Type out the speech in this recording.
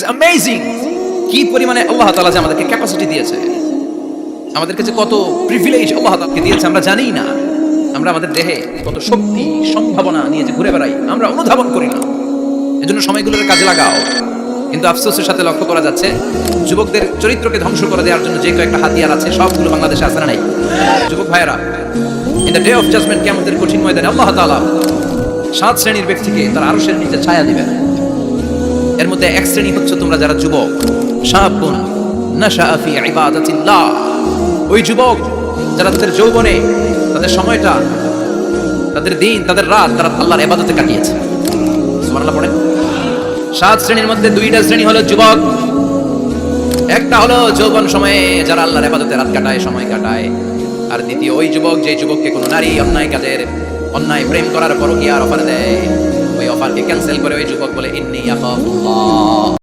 Amazing কি পরিমাণে আল্লাহ তাআলা যে আমাদেরকে ক্যাপাসিটি দিয়েছে, আমাদের কাছে কত প্রিভিলেজ আল্লাহ তাআলা দিয়েছে আমরা জানি না। আমরা আমাদের দেহে কত শক্তি সম্ভাবনা নিয়ে যে ঘুরে বেড়াই আমরা অনুধাবন করি না। এজন্য সময়গুলোর কাজে লাগাও। কিন্তু আফসোসের সাথে লক্ষ্য করা যাচ্ছে যুবকদের চরিত্রকে ধ্বংস করে দেওয়ার জন্য যে কয়েকটা হাতিয়ার আছে সবগুলো বাংলাদেশে আছে না নাই? যুবক ভাইয়েরা, in the day of judgment, কিয়ামতের কঠিন ময়দানে আল্লাহ তাআলা 7 শ্রেণীর ব্যক্তিকে তার আরশের নিচে ছায়া দিবেন। এর মধ্যে এক শ্রেণী হচ্ছে তোমরা যারা যুবক, শাবুন নাশাআ ফি ইবাদাতিল্লাহ, ওই যুবক যারা তাদের যৌবনে তাদের সময়টা, তাদের দিন, তাদের রাত তারা আল্লাহর ইবাদতে কাটিয়েছে। সুবহানাল্লাহ পড়েন। 7 শ্রেণীর মধ্যে 2টা শ্রেণী হলো যুবক। একটা হলো যৌবন সময়ে যারা আল্লাহর ইবাদতে রাত কাটায়, সময় কাটায়। আর দ্বিতীয় ওই যুবক যে যুবককে কোনো নারী অন্যায় কাজের, অন্যায় প্রেম করার পরও কি আর অফার দেয়, ওই অফারকে ক্যান্সেল করে ওই যুবক বলে ইন্নী আখাফুল্লাহ।